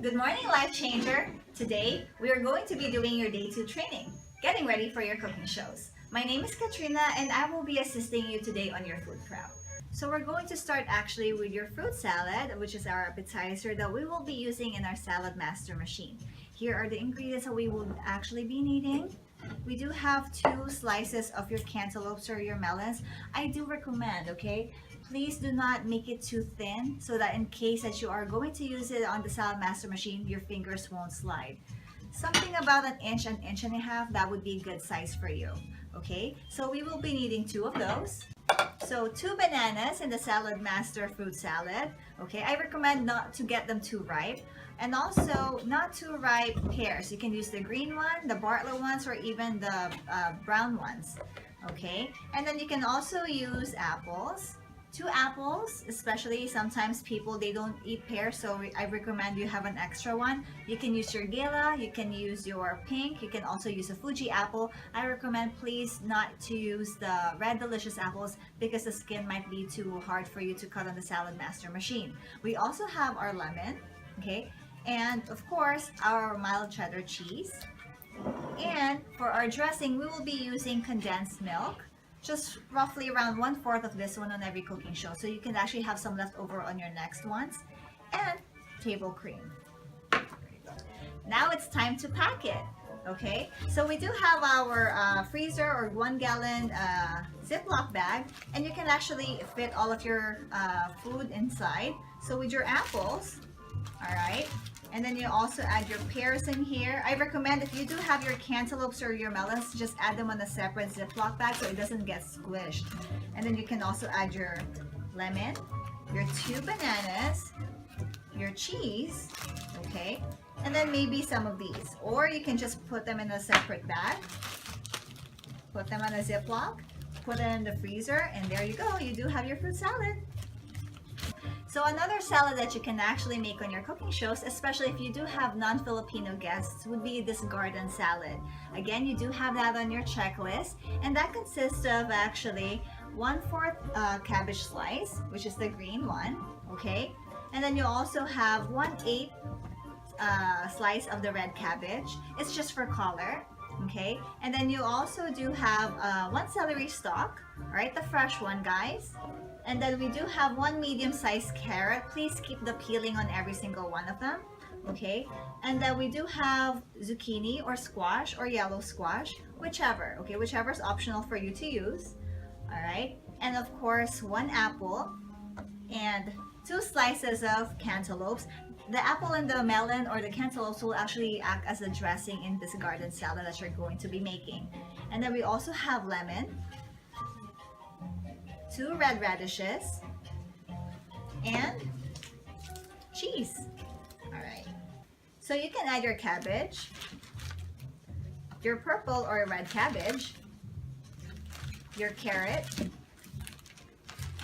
Good morning, Life Changer! Today, we are going to be doing your day 2 training, getting ready for your cooking shows. My name is Katrina and I will be assisting you today on your food prep. So we're going to start actually with your fruit salad, which is our appetizer that we will be using in our Salad Master machine. Here are the ingredients that we will actually be needing. We do have 2 slices of your cantaloupes or your melons. I do recommend, okay, please do not make it too thin so that in case that you are going to use it on the Salad Master machine, your fingers won't slide. Something about an inch and a half, that would be a good size for you. Okay, so we will be needing 2 of those. So 2 bananas in the Salad Master fruit salad. Okay, I recommend not to get them too ripe. And also not too ripe pears. You can use the green one, the Bartlett ones, or even the brown ones. Okay, and then you can also use apples. 2 apples, especially sometimes people they don't eat pears, so I recommend you have an extra one. You can use your Gala, you can use your pink, you can also use a Fuji apple. I recommend please not to use the red delicious apples because the skin might be too hard for you to cut on the Salad Master machine. We also have our lemon, okay, and of course our mild cheddar cheese. And for our dressing, we will be using condensed milk, just roughly around 1/4 of this one on every cooking show. So you can actually have some left over on your next ones. And table cream. Now it's time to pack it. Okay, so we do have our freezer or 1-gallon Ziploc bag, and you can actually fit all of your food inside. So with your apples, all right, and then you also add your pears in here. I recommend if you do have your cantaloupes or your melons, just add them on a separate Ziploc bag so it doesn't get squished. And then you can also add your lemon, your 2 bananas, your cheese, okay, and then maybe some of these. Or you can just put them in a separate bag, put them on a Ziploc, put it in the freezer, and there you go. You do have your fruit salad. So another salad that you can actually make on your cooking shows, especially if you do have non-Filipino guests, would be this garden salad. Again, you do have that on your checklist, and that consists of actually 1/4 cabbage slice, which is the green one, okay? And then you also have 1/8 slice of the red cabbage. It's just for color, okay? And then you also do have 1 celery stalk, all right, the fresh one, guys. And then we do have 1 medium-sized carrot. Please keep the peeling on every single one of them, okay? And then we do have zucchini or squash or yellow squash, whichever, okay? Whichever is optional for you to use, all right? And of course, 1 apple and 2 slices of cantaloupes. The apple and the melon or the cantaloupes will actually act as a dressing in this garden salad that you're going to be making. And then we also have lemon, 2 red radishes, and cheese. All right. So you can add your cabbage, your purple or red cabbage, your carrot,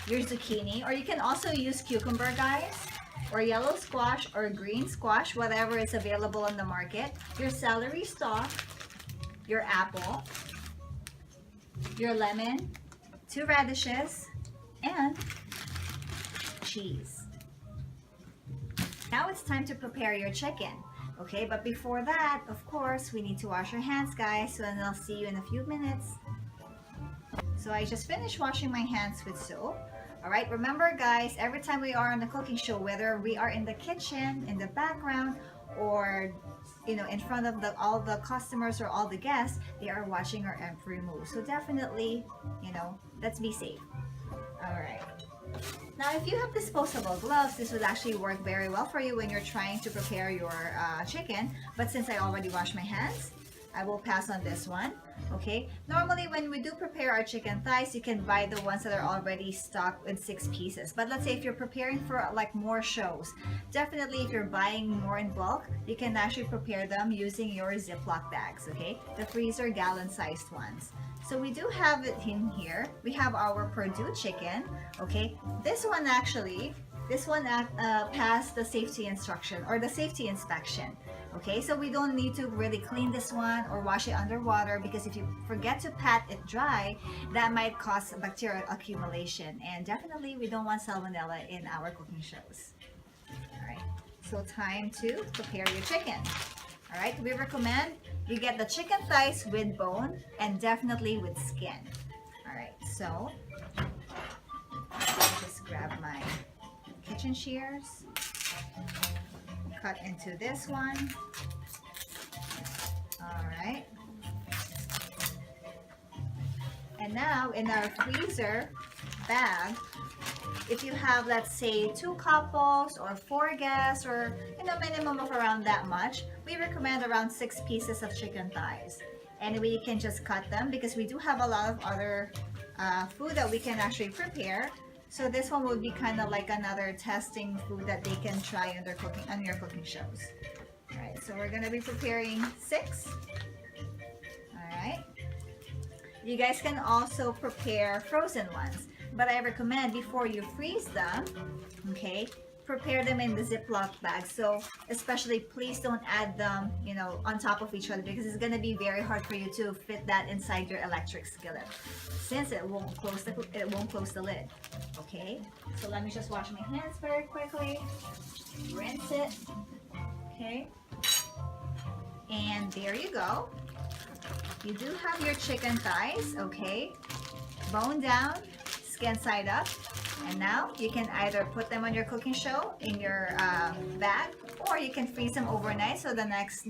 your zucchini, or you can also use cucumber, guys, or yellow squash or green squash, whatever is available on the market, your celery stalk, your apple, your lemon, 2 radishes, and cheese. Now it's time to prepare your chicken. Okay, but before that, of course, we need to wash our hands, guys, so then I'll see you in a few minutes. So I just finished washing my hands with soap. All right, remember guys, every time we are on the cooking show, whether we are in the kitchen, in the background, or in front of all the customers or all the guests, they are watching our every move. So definitely, let's be safe. All right. Now, if you have disposable gloves, this would actually work very well for you when you're trying to prepare your chicken. But since I already washed my hands, I will pass on this one. Okay, normally when we do prepare our chicken thighs, you can buy the ones that are already stocked in 6 pieces. But let's say if you're preparing for like more shows, definitely if you're buying more in bulk, you can actually prepare them using your Ziploc bags, okay, the freezer gallon sized ones. So we do have it in here. We have our Perdue chicken, okay. This one passed the safety instruction or the safety inspection. Okay, so we don't need to really clean this one or wash it underwater, because if you forget to pat it dry, that might cause bacterial accumulation, and definitely we don't want salmonella in our cooking shows. All right, So time to prepare your chicken. All right, we recommend you get the chicken thighs with bone and definitely with skin. All right, so I'll just grab my kitchen shears, cut into this one. All right. And now in our freezer bag, if you have, let's say, 2 couples or 4 guests, or minimum of around that much, we recommend around 6 pieces of chicken thighs. And we can just cut them because we do have a lot of other food that we can actually prepare. So this one would be kind of like another testing food that they can try on your cooking shows. All right, so we're gonna be preparing 6. All right. You guys can also prepare frozen ones, but I recommend before you freeze them, okay, prepare them in the Ziploc bag. So especially, please don't add them, on top of each other, because it's gonna be very hard for you to fit that inside your electric skillet, since it won't close the lid. Okay, so let me just wash my hands very quickly, rinse it. Okay, and there you go. You do have your chicken thighs, okay, bone down, skin side up, and now you can either put them on your cooking show in your bag, or you can freeze them overnight so the next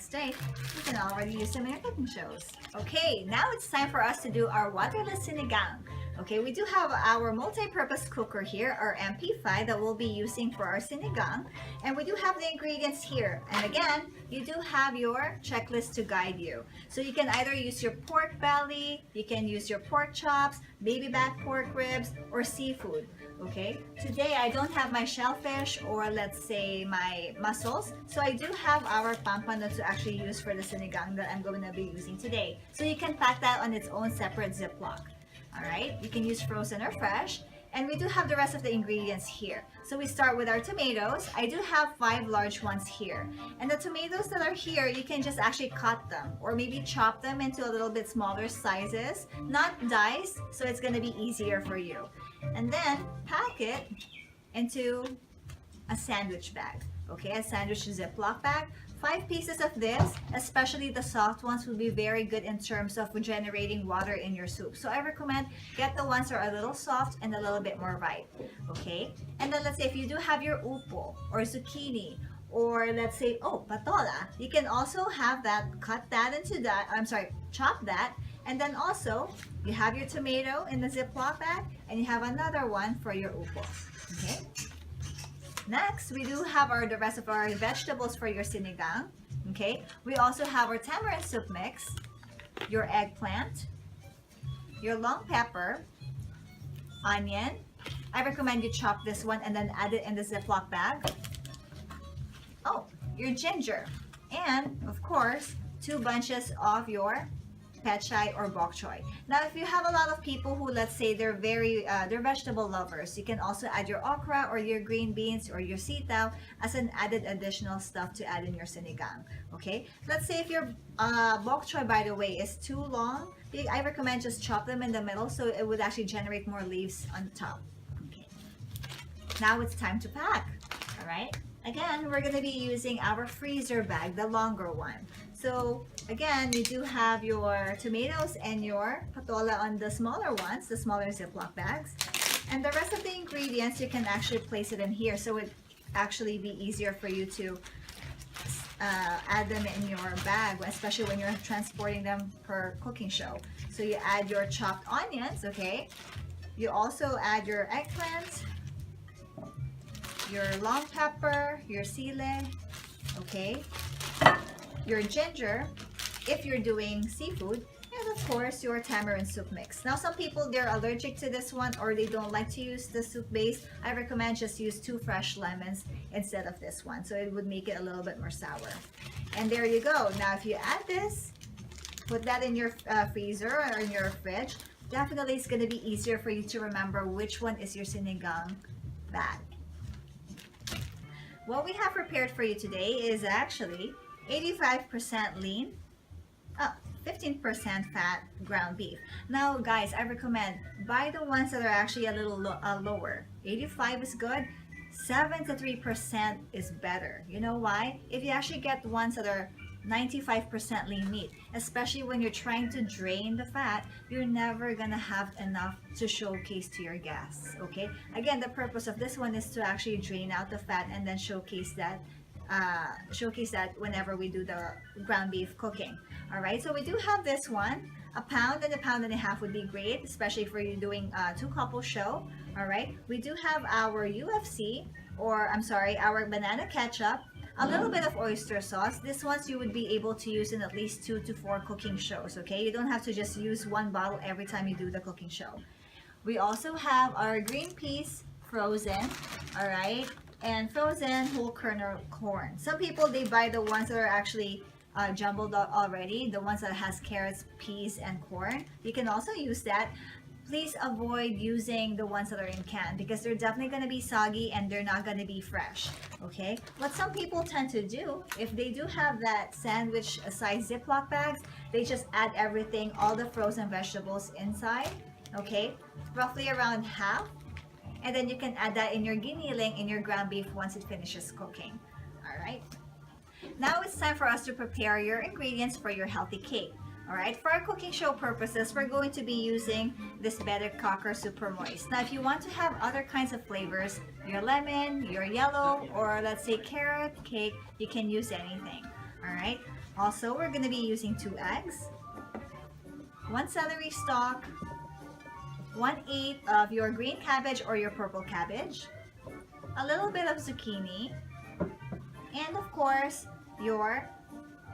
day you can already use them in your cooking shows. Okay, now it's time for us to do our waterless sinigang. Okay, we do have our multi-purpose cooker here, our MP5, that we'll be using for our sinigang. And we do have the ingredients here. And again, you do have your checklist to guide you. So you can either use your pork belly, you can use your pork chops, baby back pork ribs, or seafood. Okay, today I don't have my shellfish, or let's say my mussels. So I do have our pampano to actually use for the sinigang that I'm going to be using today. So you can pack that on its own separate Ziploc. Alright, you can use frozen or fresh. And we do have the rest of the ingredients here. So we start with our tomatoes. I do have 5 large ones here. And the tomatoes that are here, you can just actually cut them, or maybe chop them into a little bit smaller sizes, not dice, so it's going to be easier for you. And then pack it into a sandwich bag. Okay, a sandwich Ziploc bag. 5 pieces of this, especially the soft ones, will be very good in terms of generating water in your soup. So I recommend get the ones that are a little soft and a little bit more ripe. Okay, and then let's say if you do have your upo or zucchini, or let's say patola, you can also have that, cut that into that, chop that, and then also you have your tomato in the Ziploc bag, and you have another one for your upo. Okay. Next, we do have the rest of our vegetables for your sinigang. Okay, we also have our tamarind soup mix, your eggplant, your long pepper, onion. I recommend you chop this one and then add it in the Ziploc bag. Oh, your ginger, and of course, 2 bunches of your pechay or bok choy. Now, if you have a lot of people who, let's say, they're vegetable lovers, you can also add your okra or your green beans or your sitaw as an added additional stuff to add in your sinigang. Okay, let's say if your bok choy, by the way, is too long, I recommend just chop them in the middle, so it would actually generate more leaves on top. Okay, now it's time to pack. All right, again, we're going to be using our freezer bag, the longer one. So again, you do have your tomatoes and your patola on the smaller ones, the smaller Ziploc bags. And the rest of the ingredients, you can actually place it in here, so it actually be easier for you to add them in your bag, especially when you're transporting them per cooking show. So you add your chopped onions, okay? You also add your eggplant, your long pepper, your sile, okay? Your ginger, if you're doing seafood, and of course your tamarind soup mix. Now, some people, they're allergic to this one, or they don't like to use the soup base. I recommend just use 2 fresh lemons instead of this one, so it would make it a little bit more sour. And there you go. Now, if you add this, put that in your freezer or in your fridge, definitely it's going to be easier for you to remember which one is your sinigang bag. What we have prepared for you today is actually 85% lean, 15% fat ground beef. Now guys, I recommend buy the ones that are actually a little lower. 85 is good, 73% is better. You know why? If you actually get ones that are 95% lean meat, especially when you're trying to drain the fat, you're never gonna have enough to showcase to your guests. Okay, again, the purpose of this one is to actually drain out the fat and then showcase that whenever we do the ground beef cooking. All right, so we do have this one. A pound and a pound and a half would be great, especially for you doing two couple show. All right, we do have our UFC, or I'm sorry, our banana ketchup, a little bit of oyster sauce. This ones you would be able to use in at least 2 to 4 cooking shows. Okay, you don't have to just use one bottle every time you do the cooking show. We also have our green peas frozen. All right, and frozen whole kernel corn. Some people, they buy the ones that are actually jumbled up already, the ones that has carrots, peas, and corn. You can also use that. Please avoid using the ones that are in can because they're definitely going to be soggy and they're not going to be fresh. Okay, what some people tend to do, if they do have that sandwich size Ziploc bags, they just add everything, all the frozen vegetables inside. Okay, roughly around half, and then you can add that in your giniling in your ground beef once it finishes cooking. All right, now it's time for us to prepare your ingredients for your healthy cake. All right, for our cooking show purposes, we're going to be using this Betty Crocker Super Moist. Now, if you want to have other kinds of flavors, your lemon, your yellow, or let's say carrot cake, you can use anything. All right, also we're going to be using 2 eggs, 1 celery stalk, 1/8 of your green cabbage or your purple cabbage, a little bit of zucchini, and of course your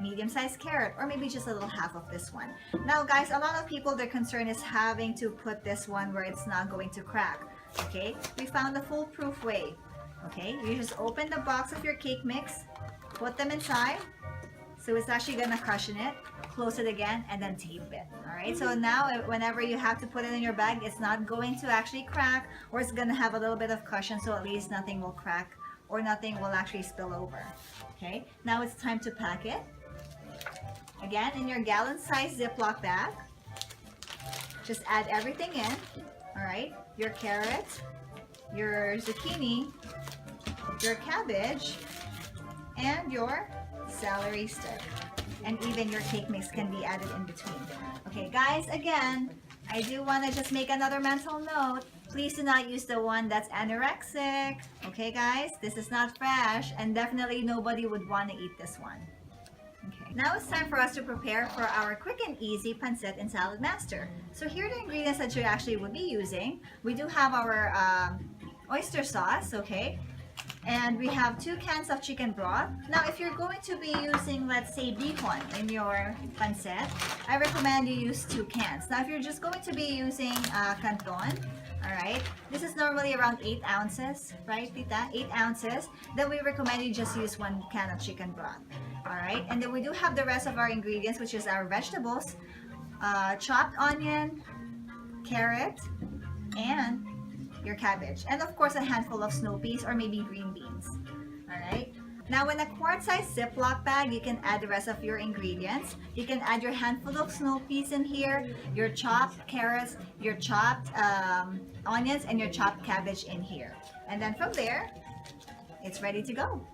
medium-sized carrot, or maybe just a little half of this one. Now guys, a lot of people, their concern is having to put this one where it's not going to crack. Okay, we found the foolproof way. Okay, you just open the box of your cake mix, put them inside, so it's actually gonna cushion it, close it again, and then tape it. All right, so now whenever you have to put it in your bag, it's not going to actually crack, or it's gonna have a little bit of cushion, so at least nothing will crack or nothing will actually spill over. Okay, now it's time to pack it. Again, in your gallon-sized Ziploc bag, just add everything in. All right, your carrot, your zucchini, your cabbage, and your celery stick. And even your cake mix can be added in between. Okay, guys, again, I do want to just make another mental note. Please do not use the one that's anorexic. Okay, guys, this is not fresh, and definitely nobody would want to eat this one. Okay, now it's time for us to prepare for our quick and easy pancit and salad master. So here are the ingredients that you actually would be using. We do have our oyster sauce, okay? And we have 2 cans of chicken broth. Now, if you're going to be using, let's say, bihon in your pancit, I recommend you use 2 cans. Now, if you're just going to be using canton, all right, this is normally around 8 ounces, right, Tita? 8 ounces. Then we recommend you just use 1 can of chicken broth. All right, and then we do have the rest of our ingredients, which is our vegetables, chopped onion, carrot, and your cabbage, and of course a handful of snow peas or maybe green beans. All right, now in a quart-sized Ziploc bag, you can add the rest of your ingredients. You can add your handful of snow peas in here, your chopped carrots, your chopped onions, and your chopped cabbage in here, and then from there it's ready to go.